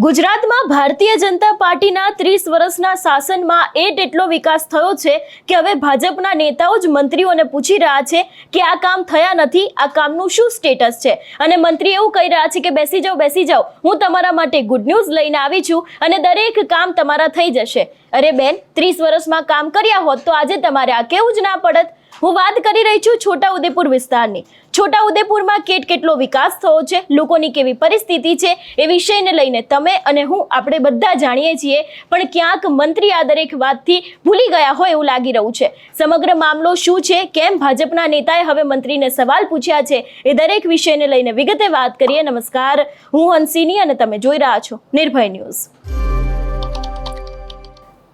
ગુજરાતમાં ભારતીય જનતા પાર્ટીના 30 વર્ષના શાસનમાં એટલો વિકાસ થયો છે કે હવે ભાજપના નેતાઓ જ મંત્રીઓને પૂછી રહ્યા છે કે આ કામ થયા નથી, આ કામનું શું સ્ટેટસ છે। અને મંત્રી એવું કહી રહ્યા છે કે બેસી જાઓ, હું તમારા માટે ગુડ ન્યૂઝ લઈને આવી છું અને દરેક કામ તમારા થઈ જશે। અરે બેન, 30 વર્ષમાં કામ કર્યા હોત તો આજે તમારે આ કેવું જ ના પડત। હું વાત કરી રહી છું છોટાઉદેપુર વિસ્તારની। છોટાઉદેપુરમાં કેટલો વિકાસ થયો છે, લોકોની કેવી પરિસ્થિતિ છે એ વિષયને લઈને તમે અને હું આપણે બધા જાણીએ છીએ, પણ ક્યાંક મંત્રી આ દરેક વાતથી ભૂલી ગયા હોય એવું લાગી રહ્યું છે। સમગ્ર મામલો શું છે, કેમ ભાજપના નેતાએ હવે મંત્રીને સવાલ પૂછ્યા છે, એ દરેક વિષયને લઈને વિગતે વાત કરીએ। નમસ્કાર, હું હંસિની અને તમે જોઈ રહ્યા છો નિર્ભય ન્યૂઝ।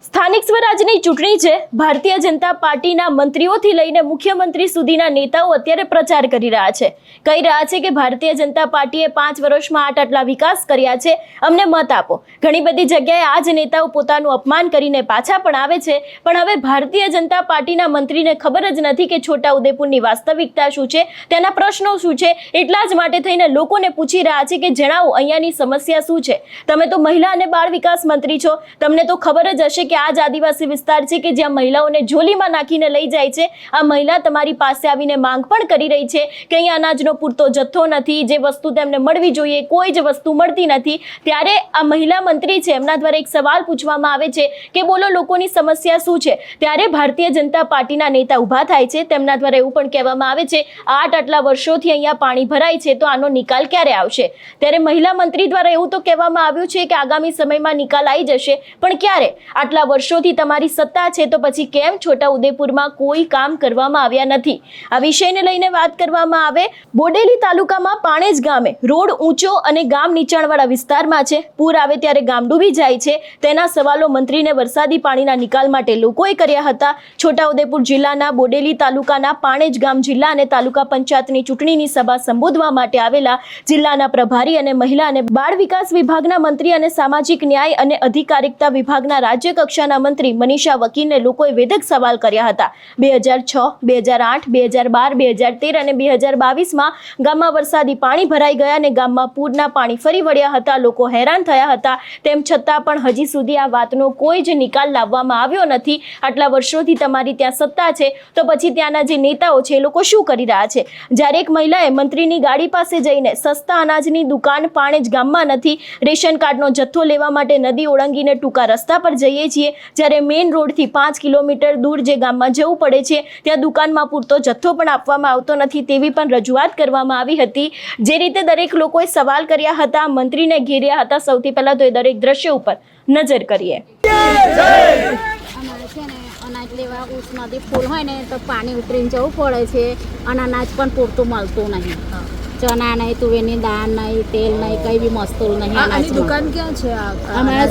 સ્થાનિક સ્વરાજની ચૂંટણી છે। ભારતીય જનતા પાર્ટીના મંત્રીઓથી લઈને મુખ્યમંત્રી સુધીના નેતાઓ અત્યારે પ્રચાર કરી રહ્યા છે, કહી રહ્યા છે કે ભારતીય જનતા પાર્ટીએ 5 વર્ષમાં આટલા વિકાસ કર્યા છે, અમને મત આપો। ઘણી બધી જગ્યાએ આ જ નેતાઓ પોતાનું અપમાન કરીને પાછા પણ આવે છે, પણ હવે ભારતીય જનતા પાર્ટીના મંત્રીને ખબર જ નથી કે છોટાઉદેપુરની વાસ્તવિકતા શું છે, તેના પ્રશ્નો શું છે। એટલા જ માટે થઈને લોકોને પૂછી રહ્યા છે કે જણાવો અહીંયાની સમસ્યા શું છે। તમે તો મહિલા અને બાળ વિકાસ મંત્રી છો, તમને તો ખબર જ હશે કે આ જ આદિવાસી વિસ્તાર છે કે જ્યાં મહિલાઓને ઝોલીમાં નાખીને લઈ જાય છે। આ મહિલા તમારી પાસે આવીને માંગ પણ કરી રહી છે કે અહીંયા અનાજનો પૂરતો જથ્થો નથી, જે વસ્તુ તેમને મળવી જોઈએ કોઈ જ વસ્તુ મળતી નથી। ત્યારે આ મહિલા મંત્રી છે, એમના દ્વારા એક સવાલ પૂછવામાં આવે છે કે બોલો લોકોની સમસ્યા શું છે। ત્યારે ભારતીય જનતા પાર્ટીના નેતા ઊભા થાય છે, તેમના દ્વારા એવું પણ કહેવામાં આવે છે આટલા વર્ષોથી અહીંયા પાણી ભરાય છે તો આનો નિકાલ ક્યારે આવશે। ત્યારે મહિલા મંત્રી દ્વારા એવું તો કહેવામાં આવ્યું છે કે આગામી સમયમાં નિકાલ આવી જશે, પણ ક્યારે? આટલા વર્ષોથી તમારી સત્તા છે તો પછી કેમ છોટાઉદેપુરમાં કોઈ કામ કરવામાં આવ્યા નથી? આ વિષયને લઈને વાત કરવામાં આવે, બોડેલી તાલુકામાં પાણેજ ગામે રોડ ઊંચો અને ગામ નીચાણવાળા વિસ્તારમાં છે। પૂર આવે ત્યારે ગામ ડૂબી જાય છે, તેના સવાલો મંત્રીને વરસાદી પાણીના નિકાલ માટે લોકોએ કર્યા હતા। છોટાઉદેપુર જિલ્લાના બોડેલી તાલુકાના પાણેજ ગામ જિલ્લા અને તાલુકા પંચાયતની ચૂંટણીની સભા સંબોધવા માટે આવેલા જિલ્લાના પ્રભારી અને મહિલા અને બાળ વિકાસ વિભાગના મંત્રી અને સામાજિક ન્યાય અને અધિકારિકતા વિભાગના રાજ્ય કક્ષાના મંત્રી મનીષા વકીલને લોકોએ વેધક સવાલ કર્યા હતા। 2006, 2008, 2012, 2013 અને 2022માં ગામમાં વરસાદી પાણી ભરાઈ ગયા અને ગામમાં પૂરના પાણી ફરી વળ્યા હતા, લોકો હેરાન થયા હતા। તેમ છતાં પણ હજી સુધી આ વાતનો કોઈ જ નિકાલ લાવવામાં આવ્યો નથી। આટલા વર્ષોથી તમારી ત્યાં સત્તા છે તો પછી ત્યાંના જે નેતાઓ છે એ લોકો શું કરી રહ્યા છે? જ્યારે એક મહિલાએ મંત્રીની ગાડી પાસે જઈને સસ્તા અનાજની દુકાન પાણેજ ગામમાં નથી, રેશન કાર્ડનો જથ્થો લેવા માટે નદી ઓળંગીને ટૂંકા રસ્તા પર જઈએ છીએ, જ્યારે મેઇન રોડથી 5 કિલોમીટર દૂર જે ગામમાં જવું પડે છે ત્યાં દુકાનમાં પૂરતો જથ્થો પણ આપવામાં આવતો નથી, તેવી પણ રજૂઆત કરવામાં આવી હતી। જે રીતે દરેક લોકોએ સવાલ કર્યા હતા, મંત્રીને ઘેર્યા હતા, સૌથી પહેલા તો એ દરેક દ્રશ્ય ઉપર નજર કરીએ। અનાજ લેવા ઉસ નદી ફૂલ હોય ને તો પાણી ઉતરીને જવું પડે છે અને અનાજ પણ પૂરતું મળતું નહીં। ચણા નહીં, તુવેરની દાળ નહીં, તેલ નહીં, કઈ બી મસ્તું નહીં। આની દુકાન ક્યાં છે? અમારા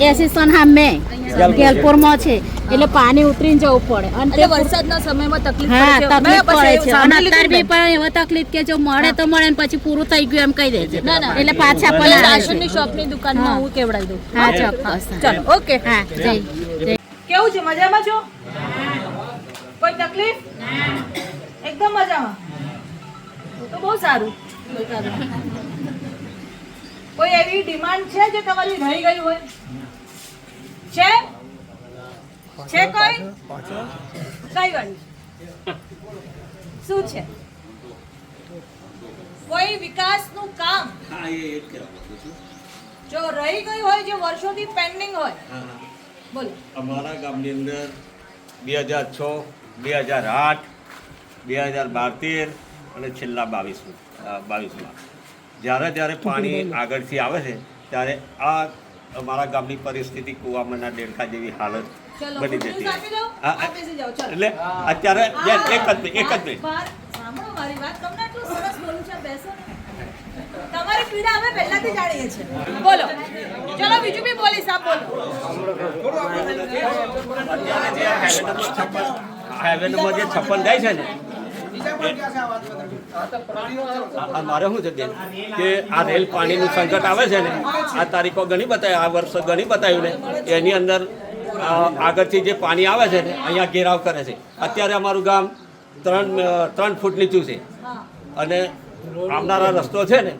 એસીસન સામે ગેલપુરમાં છે, એટલે પાણી ઉતરીને જવું પડે અને એટલે વરસાદના સમયમાં તકલીફ તકલીફ પડે છે। અને અત્યારે બી પણ એવો તકલીફ કે જો મળે તો મળે ને પછી પૂરું થઈ ગયું એમ કહી દે છે, એટલે પાછા પણ રાશનની શોપની દુકાનમાં હું કેવડાવી દઉં। હા, ચોક્કસ। ચાલો, ઓકે। હા, જય કેવું છે? મજામાં છો? કોઈ તકલીફ? એકદમ મજામાં, તો બહુ સારું। કોઈ એવી ડિમાન્ડ છે જે તમારી રહી ગઈ હોય? છે કોઈ? કઈ વાળી શું છે? કોઈ વિકાસનું કામ જો રહી ગયું હોય, જે વર્ષોથી પેન્ડિંગ હોય, બોલો। અમારા ગામની અંદર 2006, 2008, 2012-13 અને છેલ્લા 22માં જ્યારે પાણી આગળથી આવે છે ત્યારે આ અમારા ગામની પરિસ્થિતિ કુવામાંના દેડકા જેવી હાલત બની જતી। એટલે અત્યારે એક જ મિનિટ સાંભળો મારી વાત, તમને આટલું સરસ બોલું છે, બેસો ને। તમારી પીડા અમે પહેલાથી જાણીએ છીએ, બોલો। ચલો બીજું બી બોલીશ, આપ બોલો। હાઈવે નંબર જે 56 જાય છે ને, મારે શું છે બેન કે આ રેલ પાણીનું સંકટ આવે છે ને, આ તારીખો ઘણી બતાવી, આ વર્ષ ઘણી બતાવ્યું ને, એની અંદર આગળથી જે પાણી આવે છે ને અહીંયા ઘેરાવ કરે છે। અત્યારે અમારું ગામ 3 ફૂટ નીચું છે અને આવનારા રસ્તો છે ને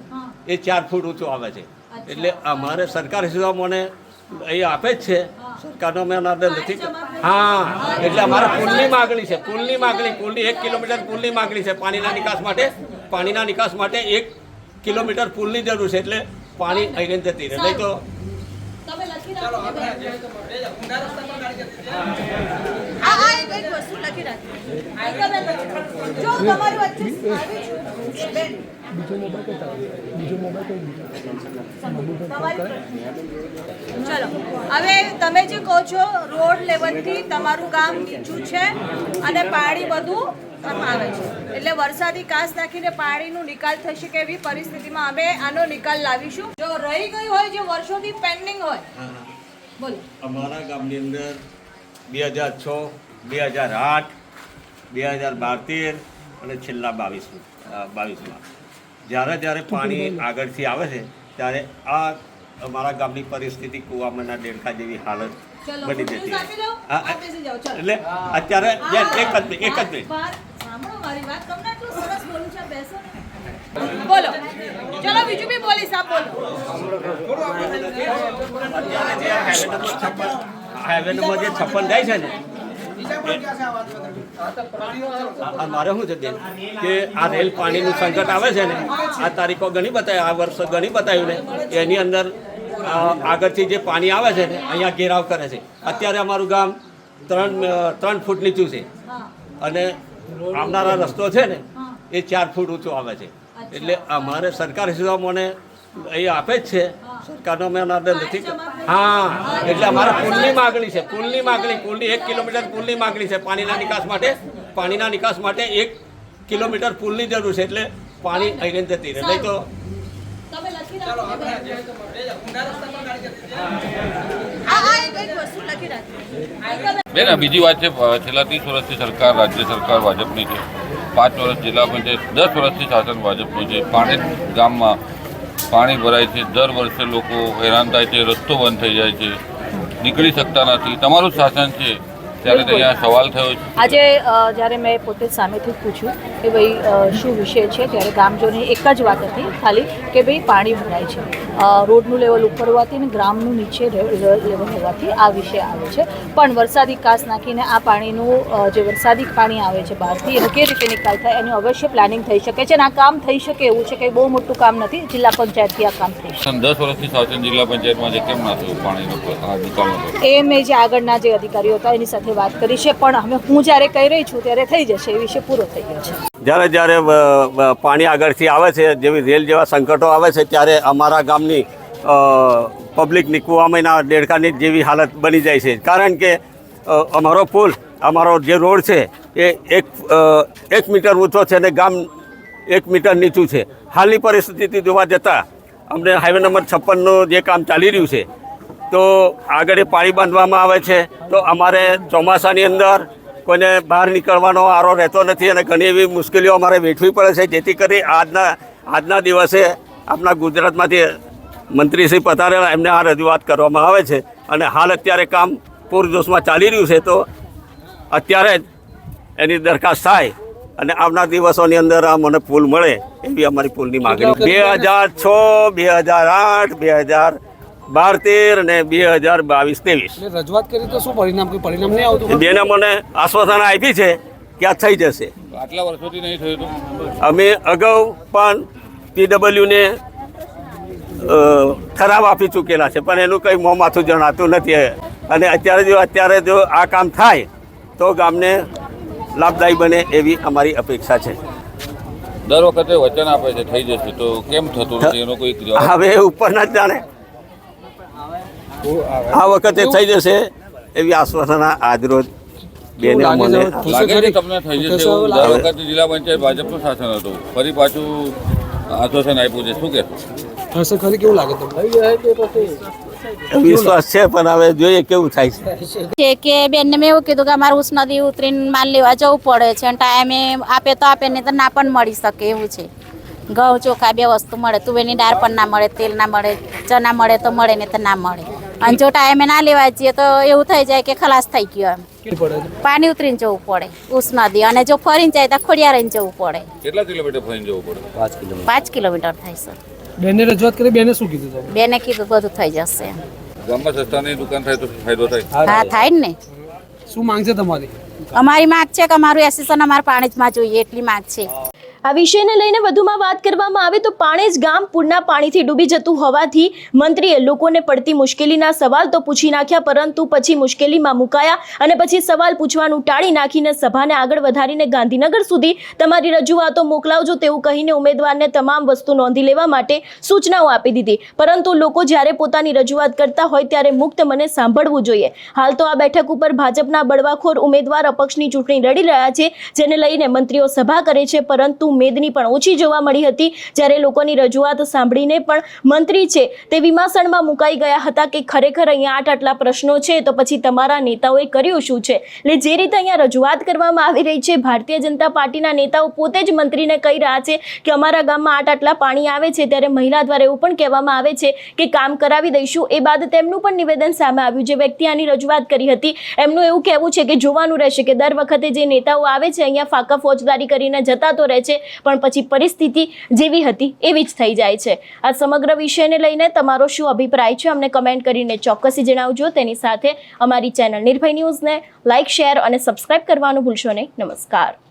એ 4 ફૂટ ઊંચો આવે છે। એટલે અમારે સરકારી સુવિધા મને અહીં આપે જ છે, સરકારનો મેં આદર નથી. હા, એટલે અમારે પુલની માગણી છે, પુલની 1 કિલોમીટર પુલની માગણી છે. પાણીના નિકાસ માટે 1 કિલોમીટર પુલની જરૂર છે, એટલે પાણી અહીં જતી રહે. નહીં તો તમે લખી રાખો. આ એક વસ્તુ લખી રાખી. જો તમારી વચ્ચે આવી છું બેન. ચલો હવે તમે જે કહો છો રોડ લેવલથી તમારું ગામ નીચું છે અને પાણી બધું આવે છે, એટલે વરસાદી કાંસ નાખીને પાણીનો નિકાલ થઈ શકે એવી પરિસ્થિતિમાં અમે આનો નિકાલ લાવીશું. જો રહી ગયું હોય, જે વર્ષોથી પેન્ડિંગ હોય, બોલો. અમારા ગામની અંદર 2006, 2008, 2012 અને છેલ્લા 22માં જ્યારે પાણી આગળથી આવે છે ત્યારે આ અમારા ગામની પરિસ્થિતિ કુવામાંના દેડકા જેવી હાલત બની જતી. એટલે અત્યારે એક જ મિનિટ સાંભળો મારી વાત. તમને આટલું સરસ બોલું છે, બેસો ને. બોલો. ચલો બીજું બી બોલીશ, આપ બોલો. હાઈવે નંબર જે 56 જાય છે ને, મારે શું છે બેન કે આ રેલ પાણીનું સંકટ આવે છે ને, આ તારીખો ઘણી બતાવી, આ વર્ષ ઘણી બતાવ્યું ને, એની અંદર આગળથી જે પાણી આવે છે ને અહીંયા ઘેરાવ કરે છે. અત્યારે અમારું ગામ 3 ફૂટ નીચું છે અને આવનારા રસ્તો છે ને એ 4 ફૂટ ઊંચો આવે છે. એટલે અમારે સરકારી સુવિધા મને અહીં આપે જ છે, સરકારનો મેં આદર નથી. હા, એટલે અમારે પુલની માગણી છે, પુલની 1 કિલોમીટર પુલની માગણી છે. પાણીના નિકાસ માટે 1 કિલોમીટર પુલની જરૂર છે, એટલે પાણી અહીં જતી રહે. નહીં તો તમે લખી રાખો. આ એક વસ્તુ લખી રાખી. બેન, બીજી વાત છે, છેલ્લા 30 વર્ષથી સરકાર, રાજ્ય સરકાર ભાજપની છે, 5 વર્ષ જિલ્લા પંચાયત, 10 વર્ષથી શાસન ભાજપનું છે. પાણી ગામમાં પાણી ભરાય છે, દર વર્ષે લોકો હેરાન થાય છે, રસ્તો બંધ થઈ જાય છે, નીકળી શકતા નથી. તમારું શાસન છે ત્યારે અહીંયા સવાલ થયો છે. આજે જ્યારે મેં પોતે સામેથી પૂછ્યું કે ભાઈ શું વિષય છે, ત્યારે ગામજોની એક જ વાત હતી ખાલી કે ભાઈ પાણી ભરાય છે, રોડનું લેવલ ઉપર હોવાથી અને ગ્રામનું નીચે લેવલ હોવાથી આ વિષય આવે છે. પણ વરસાદી કાંસ નાખીને આ પાણીનું જે વરસાદી પાણી આવે છે બહારથી એનો કેવી રીતે નિકાલ થાય એનું અવશ્ય પ્લાનિંગ થઈ શકે છે અને આ કામ થઈ શકે એવું છે કે બહુ મોટું કામ નથી, જિલ્લા પંચાયતથી આ કામ થઈ શકે. 10 વર્ષથી શાસન જિલ્લા પંચાયતમાં છે, કેમ ના થયું પાણીનો નિકાલનો? એ મેં જે આગળના જે અધિકારીઓ હતા એની સાથે વાત કરી છે, પણ હવે હું જ્યારે કહી રહી છું ત્યારે થઈ જશે, એ વિષય પૂરો થઈ ગયો છે. જ્યારે પાણી આગળથી આવે છે, જેવી રેલ જેવા સંકટો આવે છે, ત્યારે અમારા ગામની પબ્લિકની કુવામાંના દેડકાની જેવી હાલત બની જાય છે. કારણ કે અમારો પુલ, અમારો જે રોડ છે એ 1 મીટર ઊંચો છે અને ગામ 1 મીટર નીચું છે. હાલની પરિસ્થિતિ જોવા જતાં અમને હાઈવે નંબર 56નું જે કામ ચાલી રહ્યું છે, તો આગળ પાણી બાંધવામાં આવે છે, તો અમારે ચોમાસાની અંદર કોઈને બહાર નીકળવાનો આરો રહેતો નથી અને ઘણી એવી મુશ્કેલીઓ અમારે વેઠવી પડે છે. જેથી કરી આજના દિવસે આપણા ગુજરાતમાંથી મંત્રી શ્રી પધારેલા, એમને આ રજૂઆત કરવામાં આવે છે અને હાલ અત્યારે કામ પૂરજોશમાં ચાલી રહ્યું છે. તો અત્યારે જ એની દરખાસ્ત થાય અને આવનાર દિવસોની અંદર આ મને પુલ મળે એવી અમારી પુલની માગણી. 2006, 2008, 2012-13 અને 2022-23 રજૂઆત કરી તો શું પરિણામ નહીં આવતું? બેને મને આશ્વાસન આપી છે કે આ થઈ જશે. આટલા વર્ષોથી નહીં થયું તો અમે અગાઉ પણ PWને ઠરાવ આપી ચૂકેલા છે, પણ એનું કંઈ મોં માથું જણાતું નથી. અને અત્યારે જો આ કામ થાય તો ગામને લાભદાયી બને એવી અમારી અપેક્ષા છે. દર વખતે વચન આપે છે થઈ જશે, તો કેમ થતું નથી એનો કોઈ જવાબ? હવે ઉપરના જ જાણે. આ વખતે થઈ જશે એવી આશ્વાસન આજરોજ બેને મને લાગે છે તમને થઈ જશે એવું? દર વખતે જિલ્લા પંચાયત ભાજપનું શાસન હતું, ફરી પાછું આશ્વાસન આપ્યું છે, શું કહેશો? થશે ખરી? કેવું લાગે તમને? વિશ્વાસ છે, પણ હવે જોઈએ કેવું થાય છે કે બેનને મેં એવું કીધું કે અમારે ઉસ નદી ઉતરીને માલ લેવા જવું પડે છે અને ટાઈમે આપે તો આપે, નહીં તો ના પણ મળી શકે એવું છે. ઘઉં ચોખા 2 વસ્તુ મળે, તુવેરની દાળ પણ ના મળે, તેલ ના મળે, ચણા મળે તો મળે, નહીં તો ના મળે. અને જો ટાઈમે ના લેવા જઈએ તો એવું થઈ જાય કે ખલાસ થઈ ગયો એમ. પાણી ઉતરીને જવું પડે ઉસ નદી, અને જો ફરીને જાય તો ખોડિયા રહીને જવું પડે. કેટલા કિલોમીટર ફરીને જવું પડે? 5 કિલોમીટર થાય સર. બેને રજૂઆત કરી, બેને શું કીધું તમે? બેને કીધું બધું થઈ જશે. ગામમાં સસ્તાની દુકાન થાય તો ફાયદો થાય. હા થાય ને. શું માંગ છે તમારી? અમારી માંગ છે કે અમારું એસીસન અમારે પાણીમાં જોઈએ એટલી માંગ છે. આ વિષયને લઈને વધુમાં વાત કરવામાં આવે તો પાણેજ ગામ પૂરના પાણીથી ડૂબી જતું હોવાથી મંત્રીએ લોકોને પડતી મુશ્કેલીના સવાલ તો પૂછી નાખ્યા, પરંતુ પછી મુશ્કેલીમાં મુકાયા અને પછી સવાલ પૂછવાનું ટાળી નાખીને સભાને આગળ વધારીને ગાંધીનગર સુધી તમારી રજૂઆતો મોકલાવજો તેવું કહીને ઉમેદવારને તમામ વસ્તુ નોંધી લેવા માટે સૂચનાઓ આપી દીધી. પરંતુ લોકો જ્યારે પોતાની રજૂઆત કરતા હોય ત્યારે મુક્ત મને સાંભળવું જોઈએ. હાલ તો આ બેઠક ઉપર ભાજપના બળવાખોર ઉમેદવાર અપક્ષની ચૂંટણી લડી રહ્યા છે, જેને લઈને મંત્રીઓ સભા કરે છે, પરંતુ મેદની પણ ઓછી જોવા મળી હતી. જ્યારે લોકોની રજૂઆત સાંભળીને પણ મંત્રી છે તે વિમાસણમાં મુકાઈ ગયા હતા કે ખરેખર અહીંયા આટલા પ્રશ્નો છે તો પછી તમારા નેતાઓએ કર્યું શું છે. એટલે જે રીતે અહીંયા રજૂઆત કરવામાં આવી રહી છે, ભારતીય જનતા પાર્ટીના નેતાઓ પોતે જ મંત્રીને કહી રહ્યા છે કે અમારા ગામમાં આટલા પાણી આવે છે, ત્યારે મહિલા દ્વારા એવું પણ કહેવામાં આવે છે કે કામ કરાવી દઈશું. એ બાદ તેમનું પણ નિવેદન સામે આવ્યું. જે વ્યક્તિ આની રજૂઆત કરી હતી એમનું એવું કહેવું છે કે જોવાનું રહેશે કે દર વખતે જે નેતાઓ આવે છે અહીંયા ફાકા ફોજદારી કરીને જતા તો રહે છે, પણ પછી પરિસ્થિતિ જેવી હતી એવી જ થઈ જાય છે. આ સમગ્ર વિષયને લઈને તમારો શું અભિપ્રાય છે અમને કમેન્ટ કરીને ચોક્કસથી જણાવજો. તેની સાથે અમારી ચેનલ નિર્ભય ન્યૂઝને લાઇક, શેર અને સબસ્ક્રાઇબ કરવાનું ભૂલશો નહીં. નમસ્કાર.